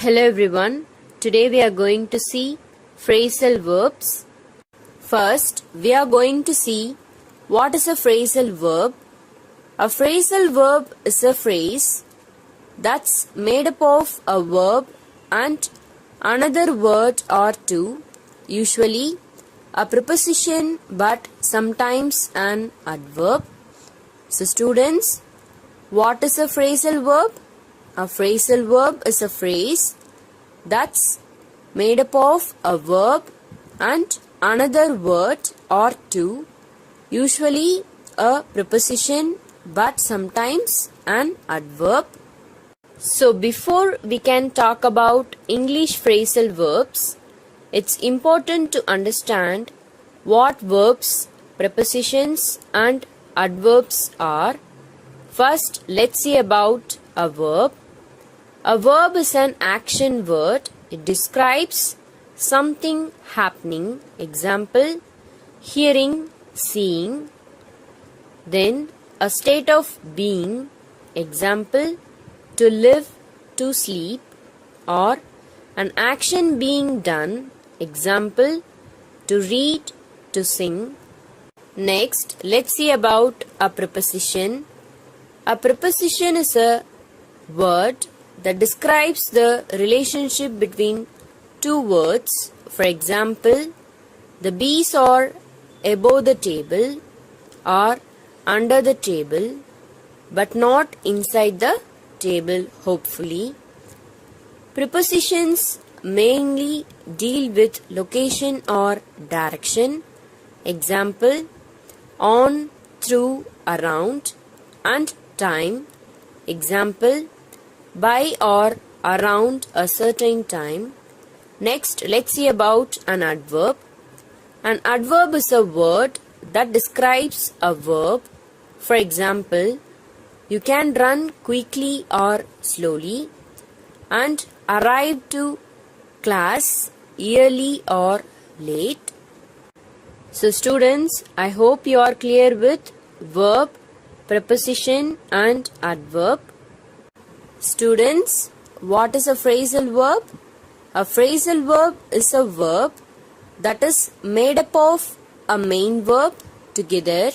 Hello everyone. Today we are going to see phrasal verbs. First, we are going to see what is a phrasal verb. A phrasal verb is a phrase that's made up of a verb and another word or two, usually a preposition but sometimes an adverb. So students, what is a phrasal verb? A phrasal verb is a phrase that's made up of a verb and another word or two, usually a preposition but sometimes an adverb. So before we can talk about English phrasal verbs, it's important to understand what verbs, prepositions and adverbs are. First, let's see about a verb. A verb is an action word. It describes something happening. Example, hearing, seeing. Then, a state of being. Example, to live, to sleep. Or an action being done. Example, to read, to sing. Next, let's see about a preposition. A preposition is a word that describes the relationship between two words. For example, the bees are above the table or under the table, but not inside the table, hopefully. Prepositions mainly deal with location or direction. Example, on, through, around, and time. Example, by or around a certain time. Next, let's see about an adverb. An adverb is a word that describes a verb. For example, you can run quickly or slowly, and arrive to class early or late. So students, I hope you are clear with verb, preposition and adverb. Students, what is a phrasal verb? A phrasal verb is a verb that is made up of a main verb together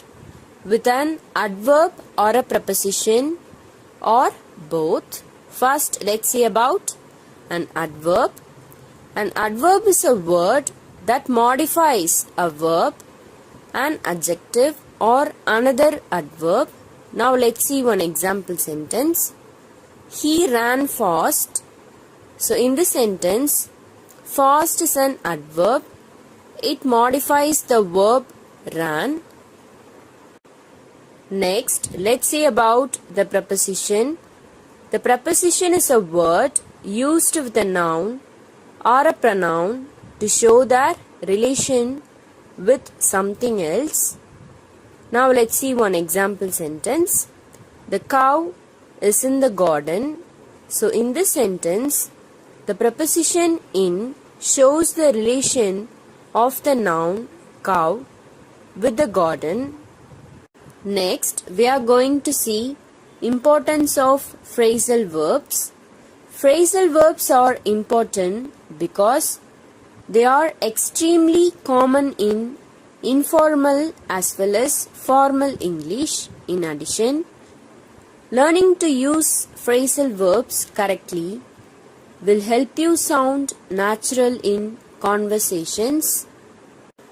with an adverb or a preposition or both. First, let's see about an adverb. An adverb is a word that modifies a verb, an adjective or another adverb. Now let's see one example sentence. He ran fast. So in this sentence, fast is an adverb. It modifies the verb ran. Next, let's see about the preposition. The preposition is a word used with a noun or a pronoun to show their relation with something else. Now let's see one example sentence. The cow is in the garden. So in this sentence, the preposition in shows the relation of the noun cow with the garden. Next, we are going to see importance of phrasal verbs. Phrasal verbs are important because they are extremely common in informal as well as formal English. In addition, learning to use phrasal verbs correctly will help you sound natural in conversations.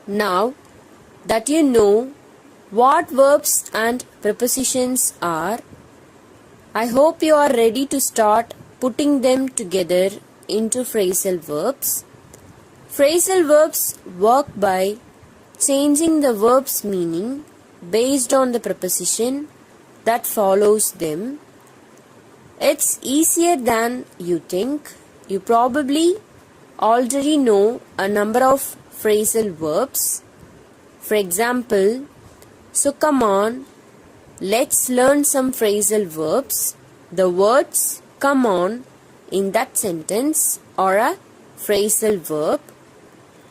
Now that you know what verbs and prepositions are, I hope you are ready to start putting them together into phrasal verbs. Phrasal verbs work by changing the verb's meaning based on the preposition that follows them. It's easier than you think. You probably already know a number of phrasal verbs. For example, so come on, let's learn some phrasal verbs. The words come on in that sentence are a phrasal verb.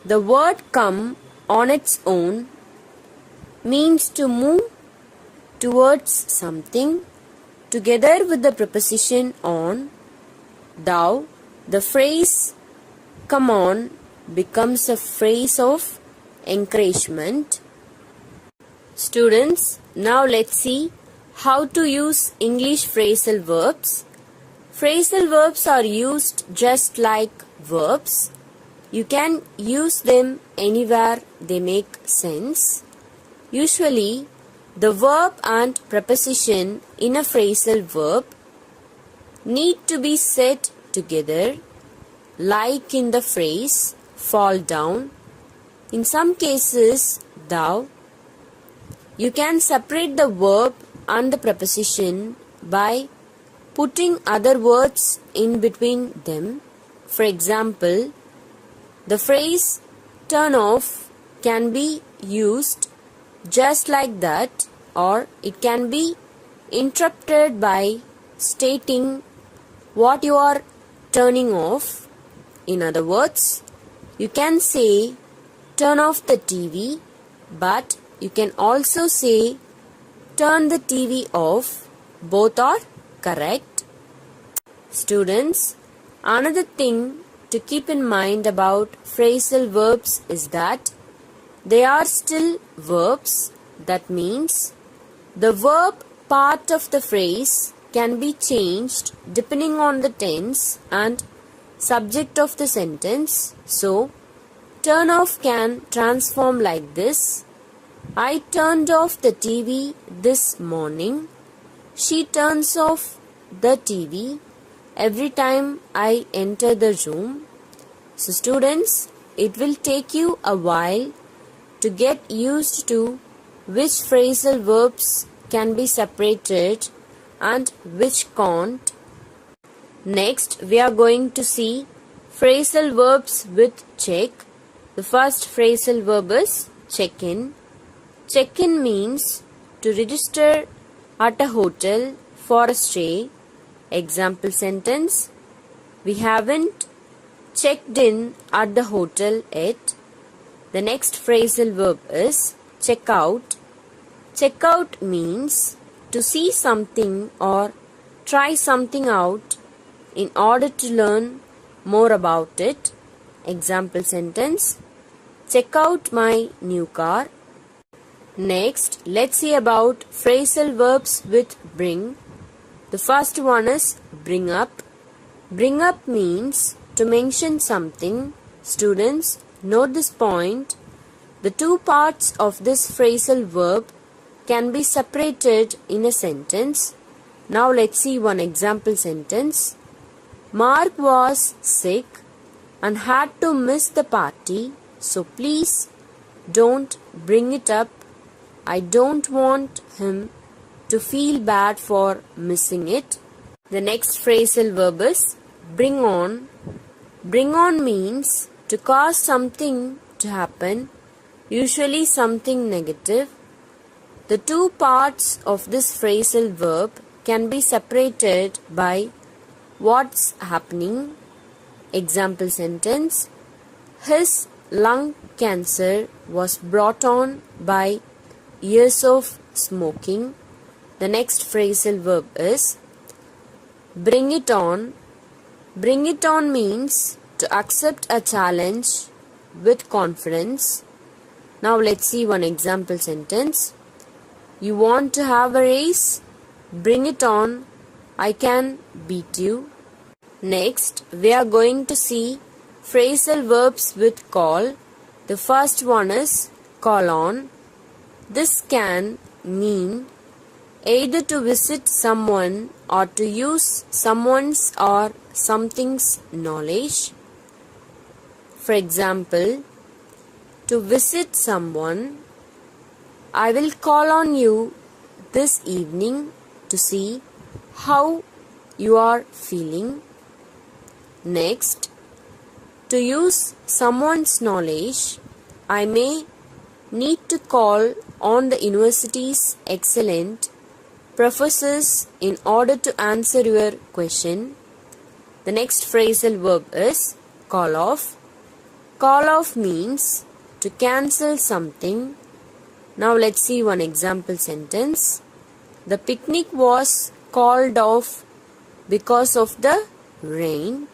The word come on its own means to move towards something together with the preposition on. Thou The phrase come on becomes a phrase of encouragement. Students, now let's see how to use English phrasal verbs. Phrasal verbs are used just like verbs. You can use them anywhere they make sense. Usually, the verb and preposition in a phrasal verb need to be said together, like in the phrase fall down. In some cases, thou. You can separate the verb and the preposition by putting other words in between them. For example, the phrase turn off can be used just like that, or it can be interrupted by stating what you are turning off. In other words, you can say turn off the TV, but you can also say turn the TV off. Both are correct. Students, another thing to keep in mind about phrasal verbs is that they are still verbs. That means the verb part of the phrase can be changed depending on the tense and subject of the sentence. So, turn off can transform like this. I turned off the TV this morning. She turns off the TV every time I enter the room. So students, it will take you a while to get used to which phrasal verbs can be separated and which can't. Next, we are going to see phrasal verbs with check. The first phrasal verb is check in. Check in means to register at a hotel for a stay. Example sentence: we haven't checked in at the hotel yet. The next phrasal verb is check out. Check out means to see something or try something out in order to learn more about it. Example sentence: check out my new car. Next, let's see about phrasal verbs with bring. The first one is bring up. Bring up means to mention something. Students, note this point. The two parts of this phrasal verb can be separated in a sentence. Now let's see one example sentence. Mark was sick and had to miss the party, so please don't bring it up. I don't want him to feel bad for missing it. The next phrasal verb is bring on. Bring on means to cause something to happen, usually something negative. The two parts of this phrasal verb can be separated by what's happening. Example sentence: his lung cancer was brought on by years of smoking. The next phrasal verb is bring it on. Bring it on means to accept a challenge with confidence. Now let's see one example sentence. You want to have a race? Bring it on. I can beat you. Next, we are going to see phrasal verbs with call. The first one is call on. This can mean either to visit someone or to use someone's or something's knowledge. For example, to visit someone, I will call on you this evening to see how you are feeling. Next, to use someone's knowledge, I may need to call on the university's excellent professors in order to answer your question. The next phrasal verb is call off. Call off means to cancel something. Now let's see one example sentence. The picnic was called off because of the rain.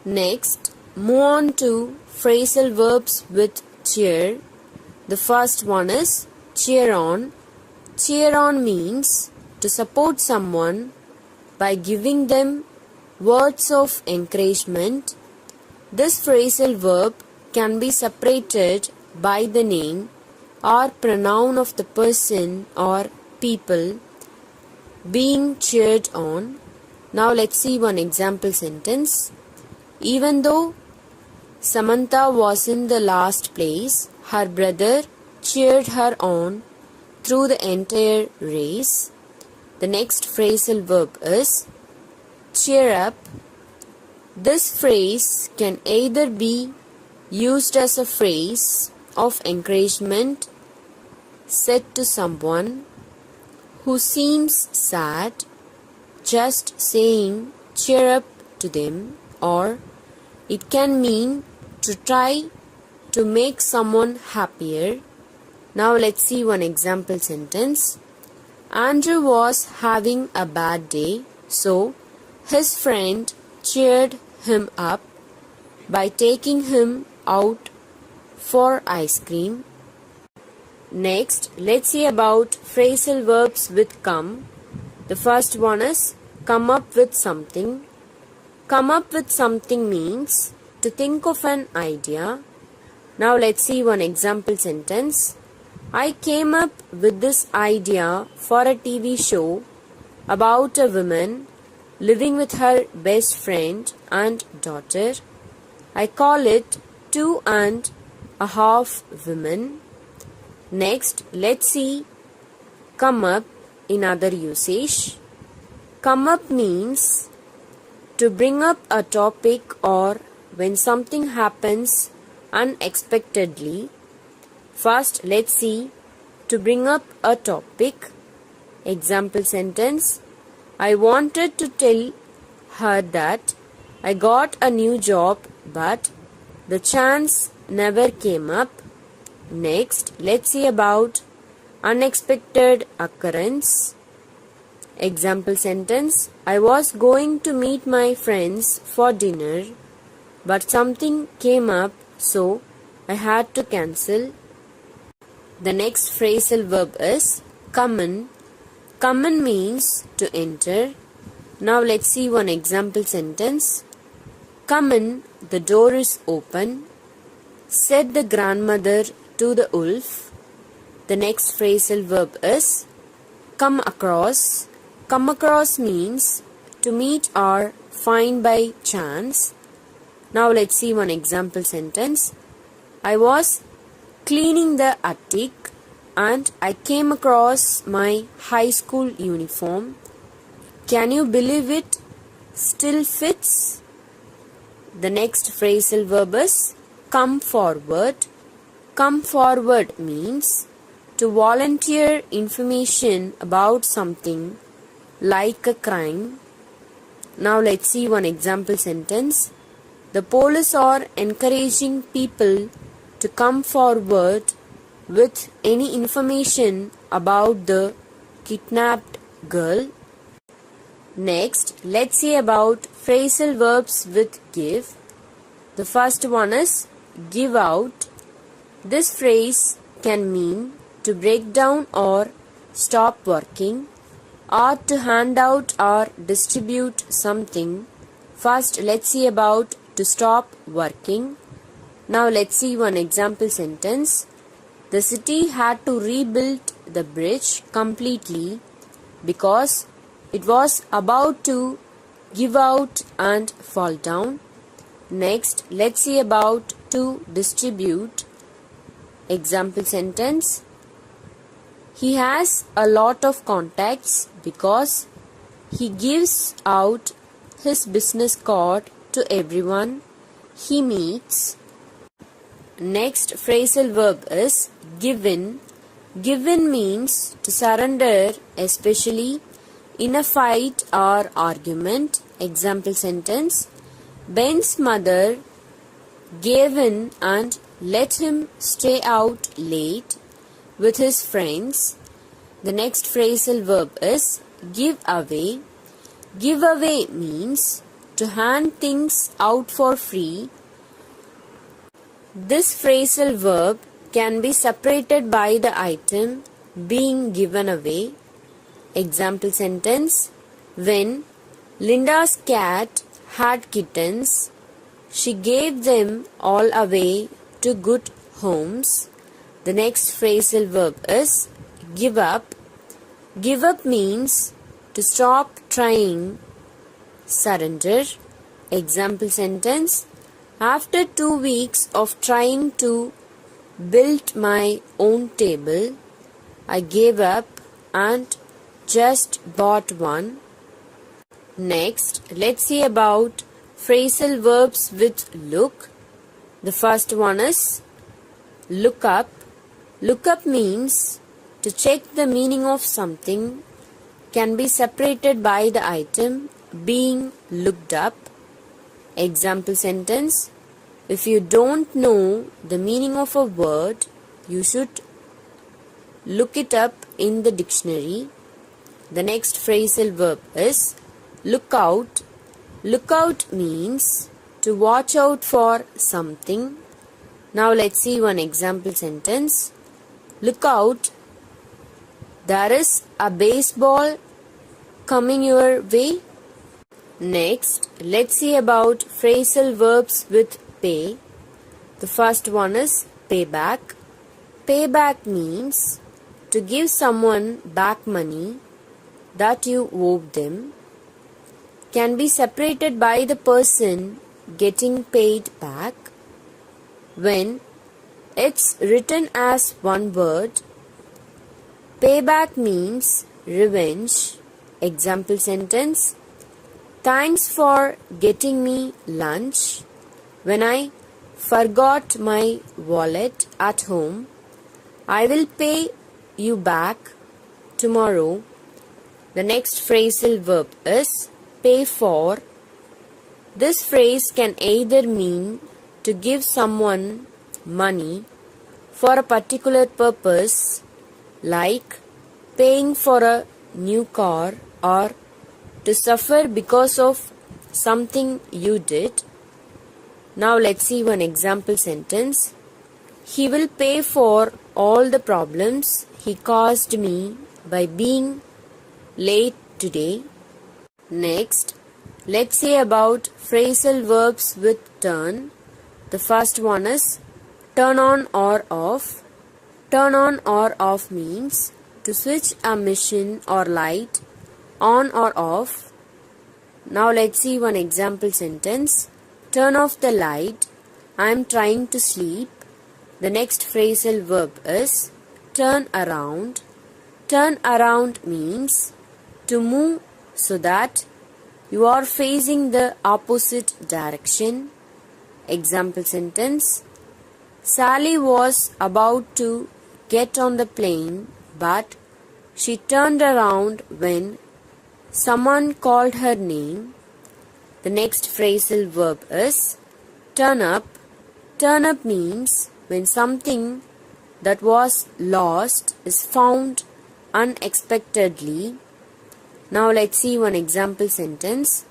Next, move on to phrasal verbs with cheer. The first one is cheer on. Cheer on means to support someone by giving them words of encouragement. This phrasal verb can be separated by the name or pronoun of the person or people being cheered on. Now let's see one example sentence. Even though Samantha was in the last place, her brother cheered her on through the entire race. The next phrasal verb is cheer up. This phrase can either be used as a phrase of encouragement said to someone who seems sad, just saying cheer up to them, or it can mean to try to make someone happier. Now let's see one example sentence. Andrew was having a bad day, so his friend cheered him up by taking him out for ice cream. Next, let's see about phrasal verbs with come. The first one is come up with something. Come up with something means to think of an idea. Now let's see one example sentence. I came up with this idea for a TV show about a woman living with her best friend and daughter. I call it 2.5 Women. Next, let's see come up in other usage. Come up means to bring up a topic or when something happens unexpectedly. First, let's see to bring up a topic. Example sentence. I wanted to tell her that I got a new job, but the chance never came up. Next, let's see about unexpected occurrence. Example sentence. I was going to meet my friends for dinner, but something came up, so I had to cancel. The next phrasal verb is come in. Come in means to enter. Now let's see one example sentence. Come in, the door is open, said the grandmother to the wolf. The next phrasal verb is come across. Come across means to meet or find by chance. Now let's see one example sentence. I was cleaning the attic and I came across my high school uniform. Can you believe it still fits? The next phrasal verb is come forward. Come forward means to volunteer information about something like a crime. Now let's see one example sentence. The police are encouraging people to come forward with any information about the kidnapped girl. Next, let's see about phrasal verbs with give. The first one is give out. This phrase can mean to break down or stop working, or to hand out or distribute something. First, let's see about to stop working. Now let's see one example sentence. The city had to rebuild the bridge completely because it was about to give out and fall down. Next, let's see about to distribute. Example sentence. He has a lot of contacts because he gives out his business card to everyone he meets. Next phrasal verb is given. Given means to surrender, especially in a fight or argument. Example sentence. Ben's mother gave in and let him stay out late with his friends. The next phrasal verb is give away. Give away means to hand things out for free. This phrasal verb can be separated by the item being given away. Example sentence: when Linda's cat had kittens, she gave them all away to good homes. The next phrasal verb is give up. Give up means to stop trying, surrender. Example sentence: after 2 weeks of trying to build my own table, I gave up and just bought one. Next, let's see about phrasal verbs with look. The first one is look up. Look up means to check the meaning of something, can be separated by the item being looked up. Example sentence: if you don't know the meaning of a word, you should look it up in the dictionary. The next phrasal verb is look out. Look out means to watch out for something. Now let's see one example sentence. Look out, there is a baseball coming your way. Next, let's see about phrasal verbs with pay. The first one is pay back. Pay back means to give someone back money that you owed them, can be separated by the person getting paid back. When it's written as one word, payback means revenge. Example sentence: thanks for getting me lunch when I forgot my wallet at home. I will pay you back tomorrow. The next phrasal verb is pay for. This phrase can either mean to give someone money for a particular purpose, like paying for a new car, or to suffer because of something you did. Now let's see one example sentence. He will pay for all the problems he caused me by being late today. Next, let's say about phrasal verbs with turn. The first one is turn on or off. Turn on or off means to switch a machine or light on or off. Now let's see one example sentence. Turn off the light. I am trying to sleep. The next phrasal verb is turn around. Turn around means to move so that you are facing the opposite direction. Example sentence: Sally was about to get on the plane, but she turned around when someone called her name. The next phrasal verb is turn up. Turn up means when something that was lost is found unexpectedly. Now let's see one example sentence.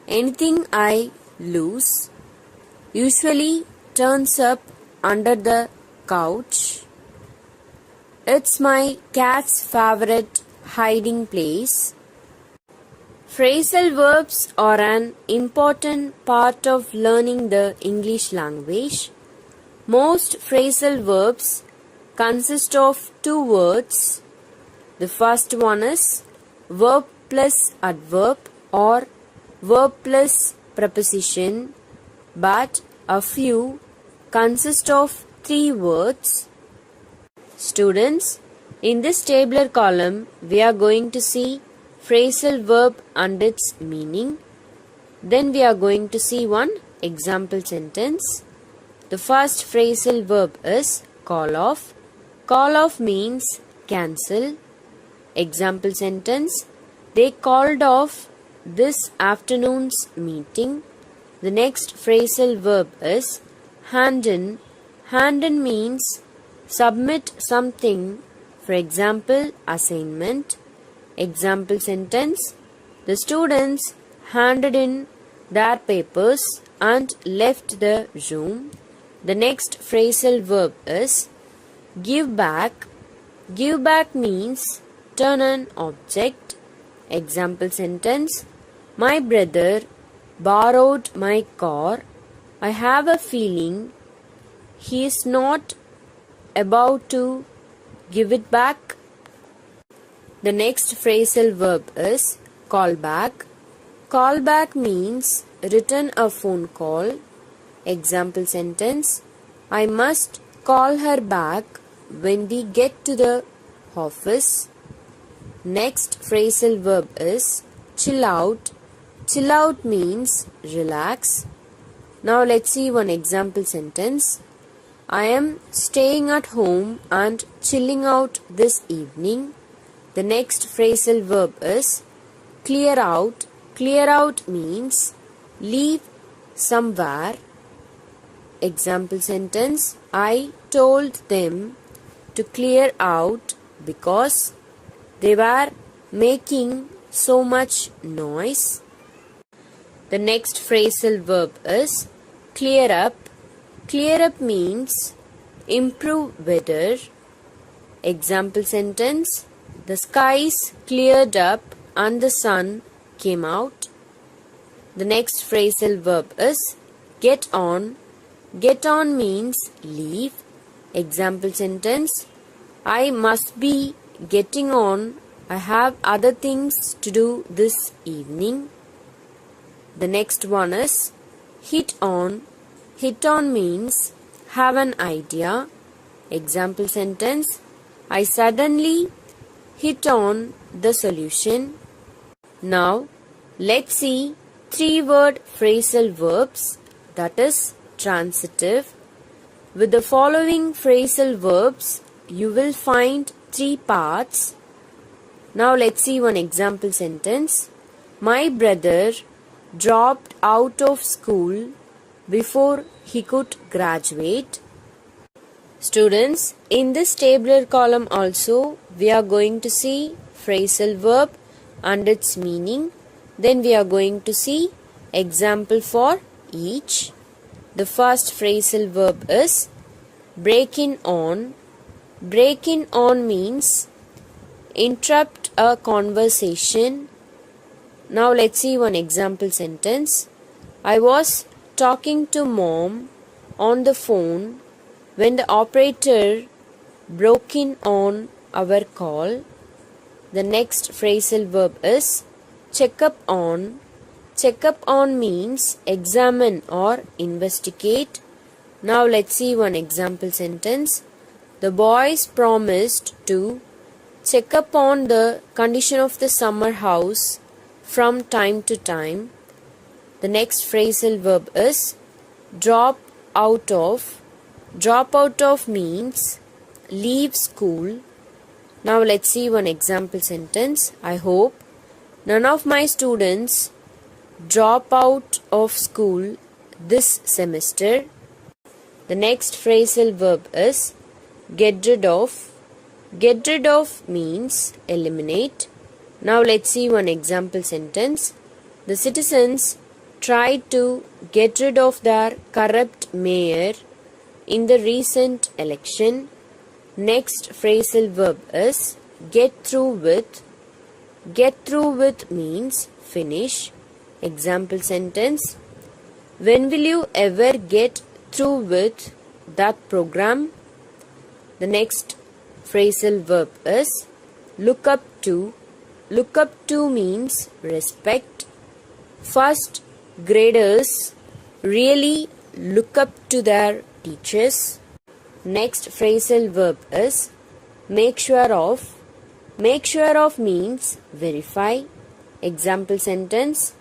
Anything I lose usually turns up under the couch. It's my cat's favorite hiding place. Phrasal verbs are an important part of learning the English language. Most phrasal verbs consist of two words. The first one is verb plus adverb or verb plus preposition, but a few consist of three words. Students, in this tabular column, we are going to see phrasal verb and its meaning. Then we are going to see one example sentence. The first phrasal verb is call off. Call off means cancel. Example sentence: they called off this afternoon's meeting. The next phrasal verb is hand in. Hand in means submit something, for example, assignment. Example sentence: the students handed in their papers and left the room. The next phrasal verb is give back. Give back means turn an object. Example sentence: my brother borrowed my car. I have a feeling he is not about to give it back. The next phrasal verb is call back. Call back means return a phone call. Example sentence: I must call her back when we get to the office. Next phrasal verb is chill out. Chill out means relax. Now let's see one example sentence. I am staying at home and chilling out this evening. The next phrasal verb is clear out. Clear out means leave somewhere. Example sentence: I told them to clear out because they were making so much noise. The next phrasal verb is clear up. Clear up means improve weather. Example sentence: the skies cleared up and the sun came out. The next phrasal verb is get on. Get on means leave. Example sentence: I must be getting on. I have other things to do this evening. The next one is hit on. Hit on means have an idea. Example sentence: I suddenly hit on the solution. Now let's see 3-word phrasal verbs, that is transitive. With the following phrasal verbs, you will find 3 parts. Now let's see one example sentence. My brother dropped out of school before he could graduate. Students, in this tabular column also we are going to see phrasal verb and its meaning. Then we are going to see example for each. The first phrasal verb is break in on. Break in on means interrupt a conversation. Now let's see one example sentence. I was talking to mom on the phone when the operator broke in on our call. The next phrasal verb is check up on. Check up on means examine or investigate. Now let's see one example sentence. The boys promised to check up on the condition of the summer house from time to time. The next phrasal verb is drop out of. Drop out of means leave school. Now let's see one example sentence. I hope none of my students drop out of school this semester. The next phrasal verb is get rid of. Get rid of means eliminate. Now let's see one example sentence. The citizens tried to get rid of their corrupt mayor in the recent election. Next phrasal verb is get through with. Get through with means finish. Example sentence. When will you ever get through with that program? The next phrasal verb is look up to. Look up to means respect. First graders really look up to their teachers. Next phrasal verb is make sure of. Make sure of means verify. Example sentence.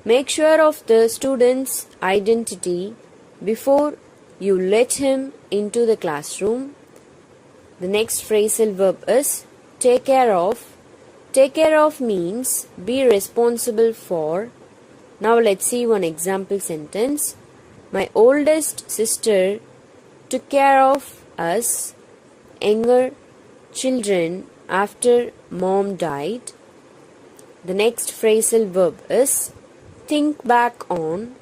Make sure of the student's identity before you let him into the classroom. The next phrasal verb is take care of. Take care of means be responsible for. Now let's see one example sentence. My oldest sister took care of us younger children after mom died. The next phrasal verb is think back on.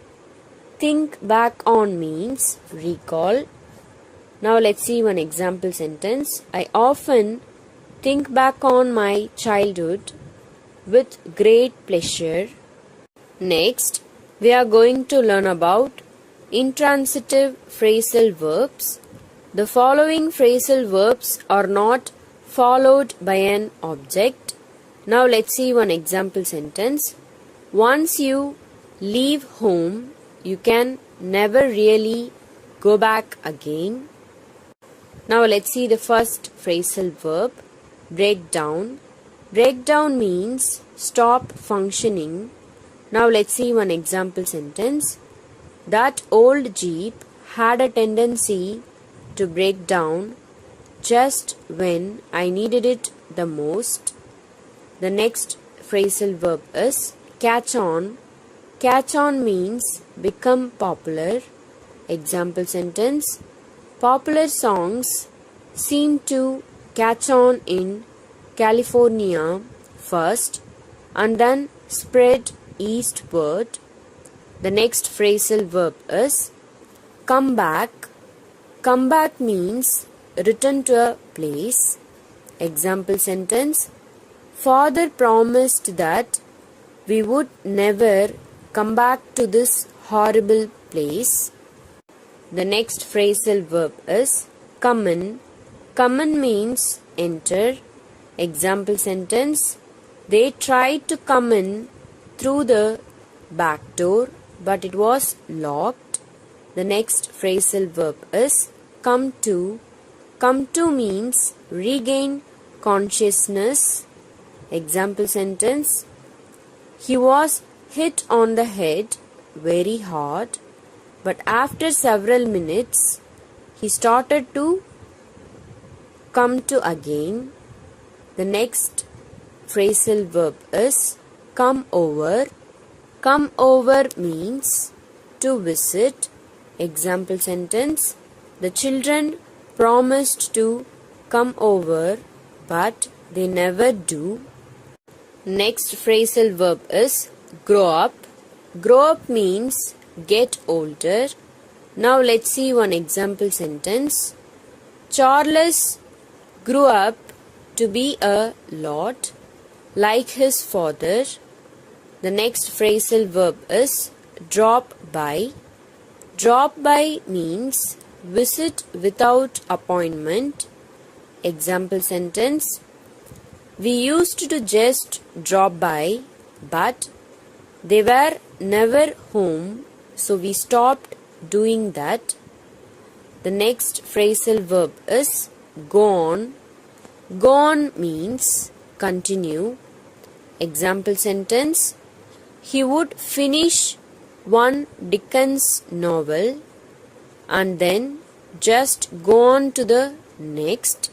Think back on means recall. Now let's see one example sentence. I often think back on my childhood with great pleasure. Next, we are going to learn about intransitive phrasal verbs. The following phrasal verbs are not followed by an object. Now let's see one example sentence. Once you leave home, you can never really go back again. Now let's see the first phrasal verb, break down. Break down means stop functioning. Now let's see one example sentence. That old Jeep had a tendency to break down just when I needed it the most. The next phrasal verb is catch on. Catch on means become popular. Example sentence. Popular songs seem to catch on in California first and then spread eastward. The next phrasal verb is come back. Come back means return to a place. Example sentence. Father promised that we would never come back to this horrible place. The next phrasal verb is come in. Come in means enter. Example sentence. They tried to come in through the back door, but it was locked. The next phrasal verb is come to. Come to means regain consciousness. Example sentence. He was hit on the head very hard, but after several minutes, he started to come to again. The next phrasal verb is come over. Come over means to visit. Example sentence. The children promised to come over, but they never do. Next phrasal verb is grow up. Grow up means get older. Now let's see one example sentence. Charles grew up to be a lot like his father. The next phrasal verb is drop by. Drop by means visit without appointment. Example sentence. We used to just drop by, but they were never home, so we stopped doing that. The next phrasal verb is go on. Go on means continue. Example sentence. He would finish one Dickens novel and then just go on to the next.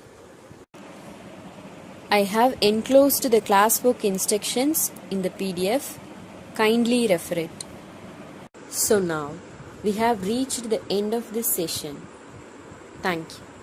I have enclosed the classbook instructions in the PDF. Kindly refer it. So now we have reached the end of this session. Thank you.